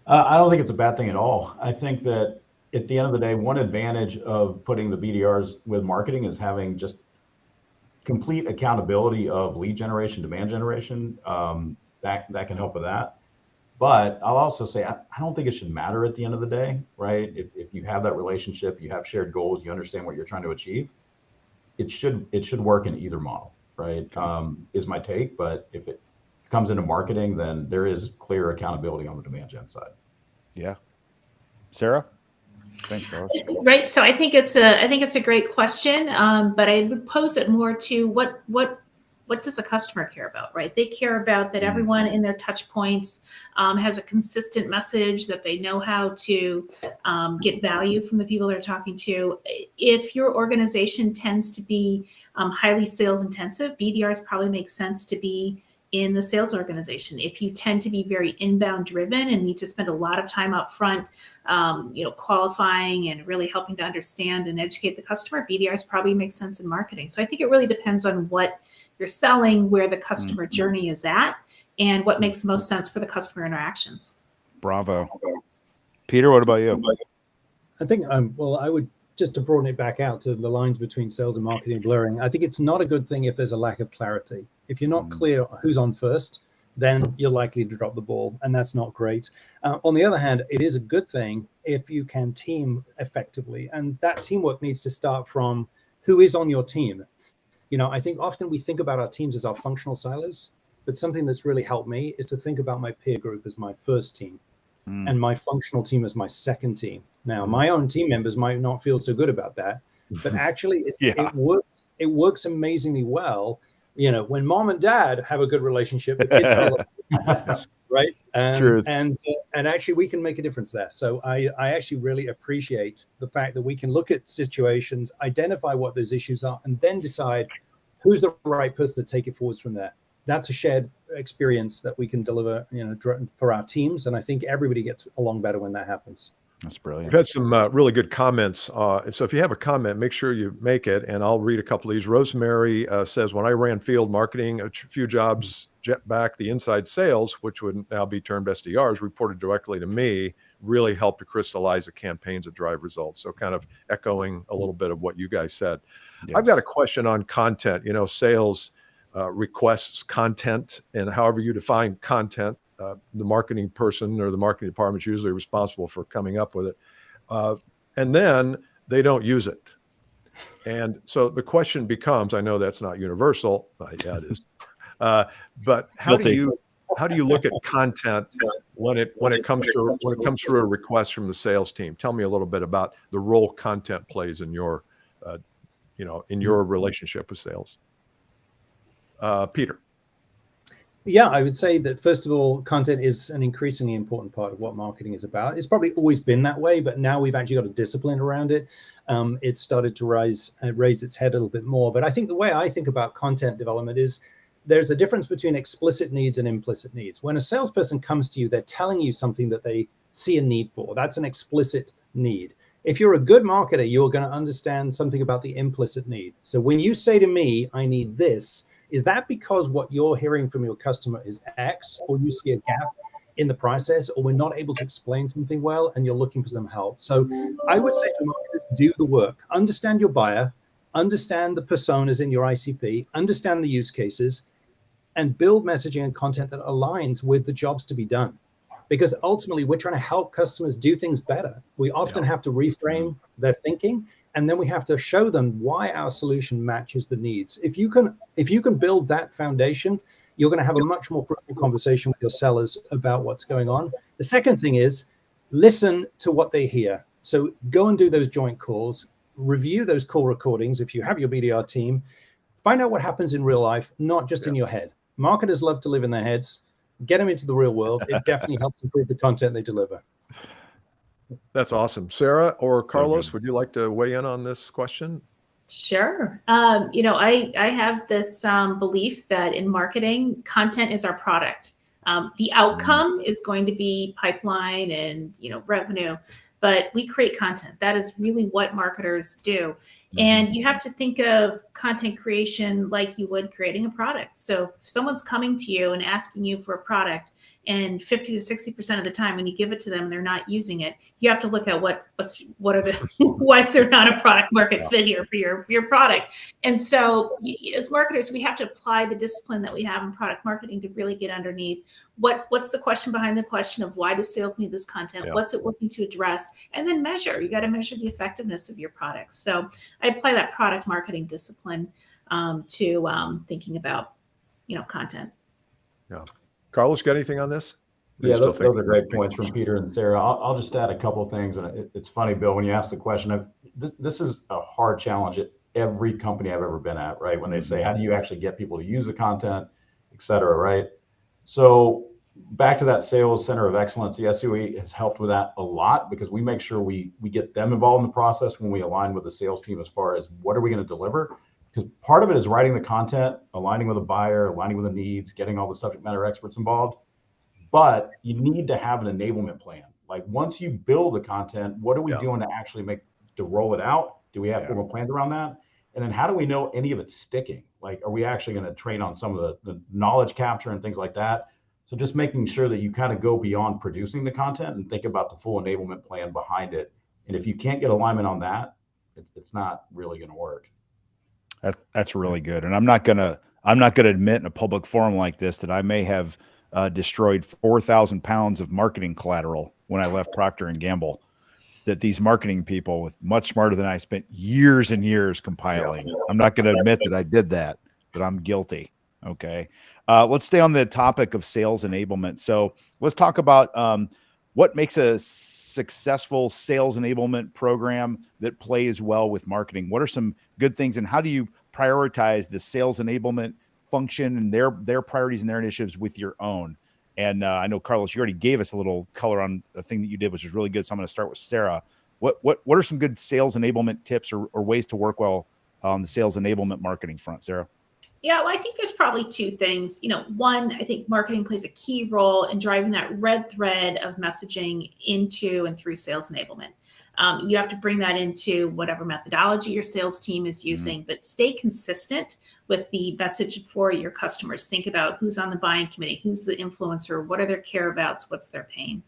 I don't think it's a bad thing at all. I think that at the end of the day, one advantage of putting the BDRs with marketing is having just complete accountability of lead generation, demand generation. That can help with that. But I'll also say, I don't think it should matter at the end of the day, right? If you have that relationship, you have shared goals, you understand what you're trying to achieve, it should work in either model, right? Is my take. But if it comes into marketing, then there is clear accountability on the demand gen side. Yeah. Sara? Thanks, Carlos. Right. So I think it's a great question, but I would pose it more to what does the customer care about, right? They care about that everyone in their touch points has a consistent message, that they know how to get value from the people they're talking to. If your organization tends to be highly sales intensive, BDRs probably make sense to be in the sales organization. If you tend to be very inbound driven and need to spend a lot of time up front, qualifying and really helping to understand and educate the customer, BDRs probably make sense in marketing. So I think it really depends on what you're selling, where the customer journey is at, and what makes the most sense for the customer interactions. Bravo. Peter, what about you? I think, I would, just to broaden it back out to the lines between sales and marketing blurring, I think it's not a good thing if there's a lack of clarity. If you're not clear who's on first, then you're likely to drop the ball, and that's not great. On the other hand, it is a good thing if you can team effectively, and that teamwork needs to start from who is on your team. I think often we think about our teams as our functional silos, but something that's really helped me is to think about my peer group as my first team and my functional team as my second team. Now, my own team members might not feel so good about that, but actually it works. It works amazingly well. When mom and dad have a good relationship, the kids feel right. And actually we can make a difference there. So I actually really appreciate the fact that we can look at situations, identify what those issues are, and then decide who's the right person to take it forwards from there. That's a shared experience that we can deliver, for our teams. And I think everybody gets along better when that happens. That's brilliant. We've had some really good comments. So if you have a comment, make sure you make it, and I'll read a couple of these. Rosemary says, when I ran field marketing, a few jobs back, the inside sales, which would now be termed SDRs, reported directly to me, really helped to crystallize the campaigns that drive results. So kind of echoing a little bit of what you guys said. Yes. I've got a question on content. Sales requests content, and however you define content, the marketing person or the marketing department is usually responsible for coming up with it. And then they don't use it. And so the question becomes, I know that's not universal. Yeah, it is. But how do you look at content when it comes through a request from the sales team? Tell me a little bit about the role content plays in your relationship with sales. Peter. Yeah, I would say that, first of all, content is an increasingly important part of what marketing is about. It's probably always been that way, but now we've actually got a discipline around it. It's started to raise its head a little bit more. But I think the way I think about content development is there's a difference between explicit needs and implicit needs. When a salesperson comes to you, they're telling you something that they see a need for. That's an explicit need. If you're a good marketer, you're going to understand something about the implicit need. So when you say to me, I need this, is that because what you're hearing from your customer is X, or you see a gap? in the process, or we're not able to explain something well, and you're looking for some help. So I would say to marketers, do the work. Understand your buyer, understand the personas in your ICP, understand the use cases, and build messaging and content that aligns with the jobs to be done. Because ultimately, we're trying to help customers do things better. We often have to reframe their thinking, and then we have to show them why our solution matches the needs. If you can build that foundation, you're going to have a much more fruitful conversation with your sellers about what's going on. The second thing is listen to what they hear. So go and do those joint calls, review those call recordings. If you have your BDR team, find out what happens in real life, not just in your head. Marketers love to live in their heads. Get them into the real world. It definitely helps improve the content they deliver. That's awesome. Sara or Carlos, would you like to weigh in on this question? Sure. I have this belief that in marketing, content is our product. The outcome is going to be pipeline and, revenue, but we create content. That is really what marketers do. And you have to think of content creation like you would creating a product. So if someone's coming to you and asking you for a product, and 50 to 60% of the time when you give it to them and they're not using it, you have to look at what are the why is there not a product market fit here for your product. And so as marketers, we have to apply the discipline that we have in product marketing to really get underneath what's the question behind the question of why does sales need this content? What's it looking to address? And then measure. You got to measure the effectiveness of your products. So I apply that product marketing discipline to thinking about content. Yeah. Carlos, got anything on this? Yeah, those are great points from Peter and Sara. I'll just add a couple of things. And it's funny, Bill, when you ask the question, this is a hard challenge at every company I've ever been at, right? When they say, how do you actually get people to use the content, et cetera, right? So back to that sales center of excellence, the SUE has helped with that a lot because we make sure we get them involved in the process when we align with the sales team as far as what are we going to deliver. Because part of it is writing the content, aligning with a buyer, aligning with the needs, getting all the subject matter experts involved. But you need to have an enablement plan. Like once you build the content, what are we doing to actually to roll it out? Do we have formal plans around that? And then how do we know any of it's sticking? Like, are we actually going to train on some of the knowledge capture and things like that? So just making sure that you kind of go beyond producing the content and think about the full enablement plan behind it. And if you can't get alignment on that, it's not really going to work. That's really good. And I'm not gonna admit in a public forum like this that I may have destroyed 4,000 pounds of marketing collateral when I left Procter & Gamble. That these marketing people, with much smarter than I, spent years and years compiling. I'm not going to admit that I did that, but I'm guilty. Okay. Let's stay on the topic of sales enablement. So let's talk about what makes a successful sales enablement program that plays well with marketing. What are some good things, and how do you prioritize the sales enablement function and their priorities and their initiatives with your own? And I know, Carlos, you already gave us a little color on the thing that you did, which is really good. So I'm going to start with Sara. What are some good sales enablement tips or ways to work well on the sales enablement marketing front, Sara? Yeah, well, I think there's probably two things. One, I think marketing plays a key role in driving that red thread of messaging into and through sales enablement. You have to bring that into whatever methodology your sales team is using, but stay consistent with the message for your customers. Think about who's on the buying committee, who's the influencer, what are their care abouts, what's their pain.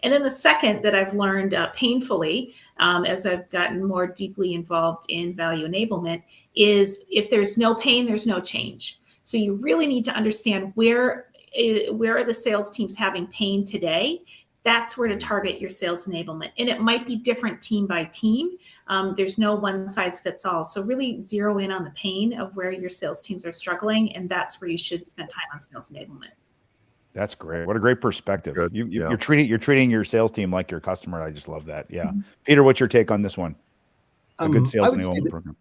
And then the second that I've learned painfully as I've gotten more deeply involved in value enablement is if there's no pain, there's no change. So you really need to understand where are the sales teams having pain today. That's where to target your sales enablement. And it might be different team by team. There's no one size fits all. So really zero in on the pain of where your sales teams are struggling. And that's where you should spend time on sales enablement. That's great. What a great perspective. You're treating your sales team like your customer. I just love that. Yeah. Peter, what's your take on this one? A good sales enablement program.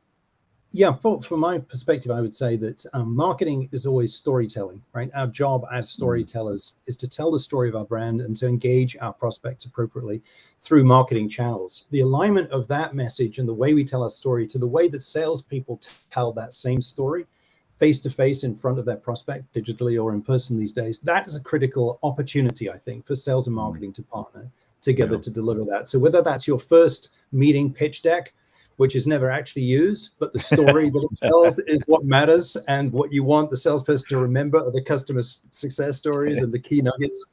Yeah, from my perspective, I would say that marketing is always storytelling, right? Our job as storytellers is to tell the story of our brand and to engage our prospects appropriately through marketing channels. The alignment of that message and the way we tell our story to the way that salespeople tell that same story face-to-face in front of their prospect, digitally or in person these days, that is a critical opportunity, I think, for sales and marketing to partner together to deliver that. So whether that's your first meeting pitch deck, which is never actually used, but the story that it tells is what matters, and what you want the salesperson to remember are the customer success stories and the key nuggets.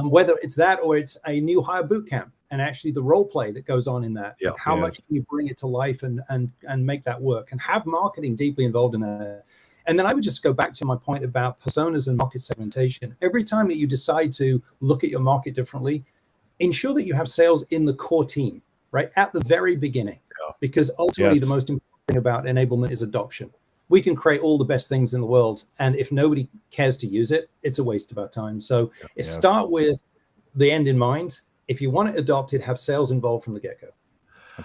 Whether it's that or it's a new hire boot camp and actually the role play that goes on in that. Yeah, how much can you bring it to life and make that work, and have marketing deeply involved in that. And then I would just go back to my point about personas and market segmentation. Every time that you decide to look at your market differently, ensure that you have sales in the core team, right at the very beginning, because ultimately the most important thing about enablement is adoption. We can create all the best things in the world, and if nobody cares to use it, it's a waste of our time. So start with the end in mind. If you want it adopted, have sales involved from the get-go.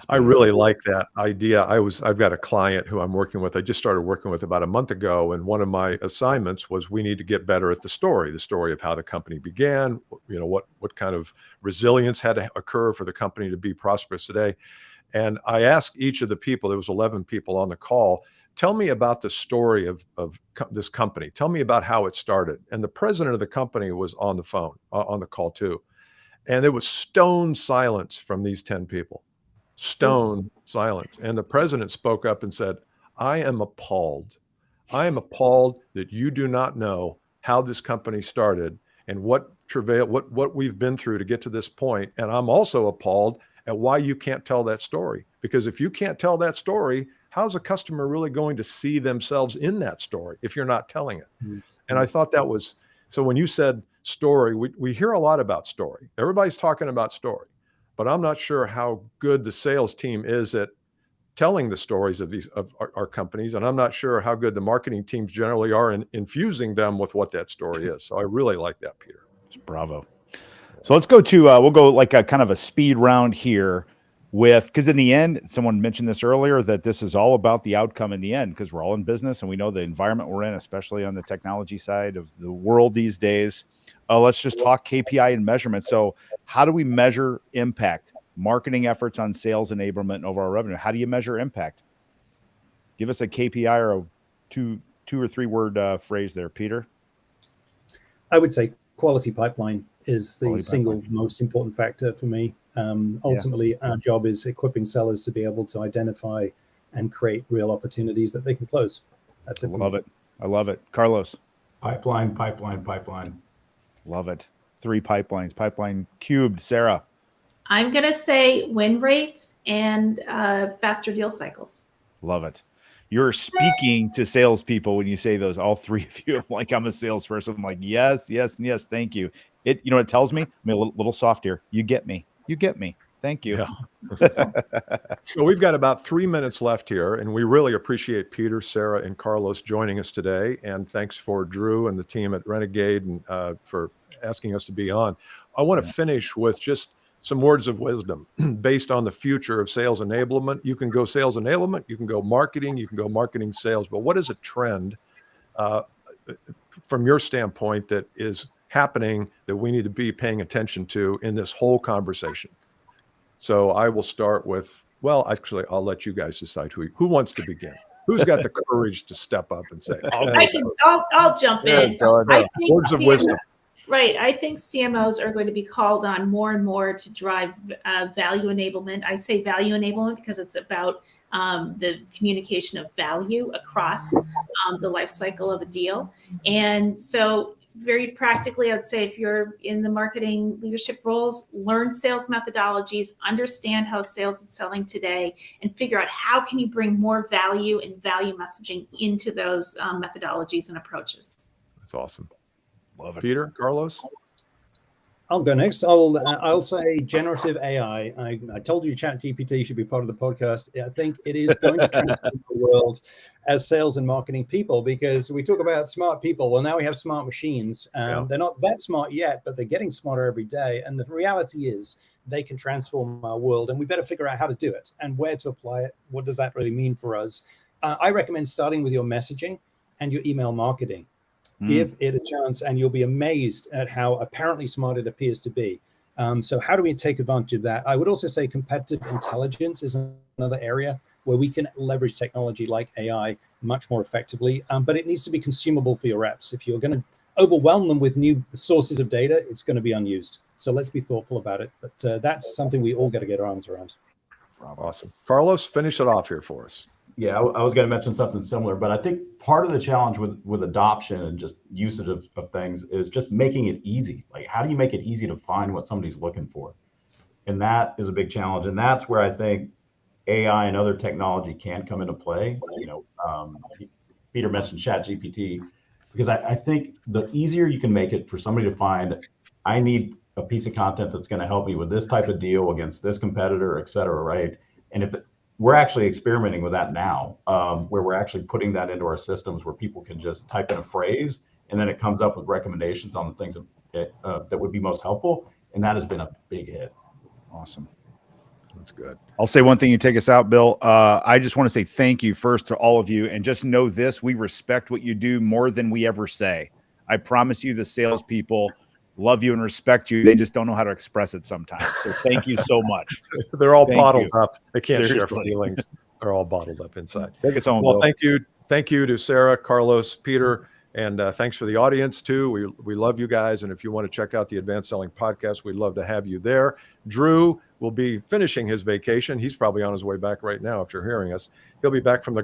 I really like that idea. I've got a client who I'm working with. I just started working with about a month ago, and one of my assignments was we need to get better at the story of how the company began. What kind of resilience had to occur for the company to be prosperous today. And I asked each of the people, there was 11 people on the call, tell me about the story of this company. Tell me about how it started. And the president of the company was on the phone, on the call too. And there was stone silence from these 10 people. Stone silence. And the president spoke up and said, I am appalled. I am appalled that you do not know how this company started and what travail, what we've been through to get to this point. And I'm also appalled at why you can't tell that story. Because if you can't tell that story, how's a customer really going to see themselves in that story if you're not telling it? Mm-hmm. And I thought that was, so when you said story, we hear a lot about story. Everybody's talking about story. But I'm not sure how good the sales team is at telling the stories of our companies, and I'm not sure how good the marketing teams generally are in infusing them with what that story is. So I really like that, Peter. Bravo. So let's go to we'll go like a kind of a speed round here because in the end, someone mentioned this earlier, that this is all about the outcome in the end, because we're all in business and we know the environment we're in, especially on the technology side of the world these days. Let's just talk KPI and measurement. So how do we measure impact, marketing efforts on sales enablement and overall revenue? How do you measure impact? Give us a KPI or a two or three word phrase there, Peter. I would say quality pipeline is the single most important factor for me. Ultimately, our job is equipping sellers to be able to identify and create real opportunities that they can close. That's it. I love it. Carlos. Pipeline. Love it. 3 pipelines. Pipeline cubed. Sara. I'm going to say win rates and faster deal cycles. Love it. You're speaking to salespeople when you say those, all 3 of you. Like, I'm a salesperson. I'm like, yes. Thank you. It tells me, I'm a little soft here. You get me. Thank you. Yeah. So we've got about 3 minutes left here, and we really appreciate Peter, Sara, and Carlos joining us today. And thanks for Drew and the team at Renegade and for asking us to be on. I want to finish with just some words of wisdom based on the future of sales enablement. You can go sales enablement, you can go marketing sales, but what is a trend from your standpoint that is happening that we need to be paying attention to in this whole conversation? So I will start with, well, actually, I'll let you guys decide who wants to begin. Who's got the courage to step up and say, I'll jump in. I think words of wisdom. Right. I think CMOs are going to be called on more and more to drive value enablement. I say value enablement because it's about the communication of value across the life cycle of a deal. And so very practically, I would say if you're in the marketing leadership roles, learn sales methodologies, understand how sales is selling today, and figure out how can you bring more value and value messaging into those methodologies and approaches. That's awesome. Love it. Peter, Carlos? I'll go next. I'll say generative AI. I told you ChatGPT should be part of the podcast. I think it is going to transform the world as sales and marketing people, because we talk about smart people. Well, now we have smart machines. They're not that smart yet, but they're getting smarter every day. And the reality is they can transform our world, and we better figure out how to do it and where to apply it. What does that really mean for us? I recommend starting with your messaging and your email marketing. Give it a chance, and you'll be amazed at how apparently smart it appears to be. So how do we take advantage of that? I would also say competitive intelligence is another area where we can leverage technology like AI much more effectively, but it needs to be consumable for your reps. If you're going to overwhelm them with new sources of data, it's going to be unused. So let's be thoughtful about it. But that's something we all got to get our arms around. Awesome. Carlos, finish it off here for us. Yeah, I was going to mention something similar, but I think part of the challenge with adoption and just usage of things is just making it easy. Like, how do you make it easy to find what somebody's looking for? And that is a big challenge. And that's where I think AI and other technology can come into play. Peter mentioned ChatGPT, because I think the easier you can make it for somebody to find, I need a piece of content that's going to help me with this type of deal against this competitor, et cetera, right? And we're actually experimenting with that now, where we're actually putting that into our systems where people can just type in a phrase and then it comes up with recommendations on the things that would be most helpful. And that has been a big hit. Awesome. That's good. I'll say one thing, you take us out, Bill. I just want to say thank you first to all of you. And just know this, we respect what you do more than we ever say. I promise you, the salespeople love you and respect you. They just don't know how to express it sometimes. So thank you so much. They're all Thank bottled you. up. They can't share Seriously. feelings. They're all bottled up inside. Take us home, Well, Bill. thank you to Sara, Carlos, Peter, and thanks for the audience too. We love you guys. And if you want to check out the Advanced Selling Podcast, we'd love to have you there. Drew will be finishing his vacation. He's probably on his way back right now after hearing us. He'll be back from the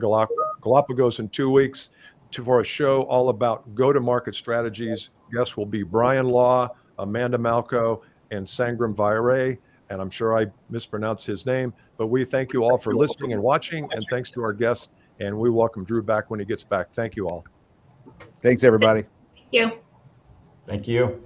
Galapagos in 2 weeks for a show all about go-to-market strategies. Guests will be Bryan Law, Amanda Malco, and Sangram Vaire. And I'm sure I mispronounced his name, but we thank you all for listening and watching. And thanks to our guests. And we welcome Drew back when he gets back. Thank you all. Thanks, everybody. Thank you. Thank you.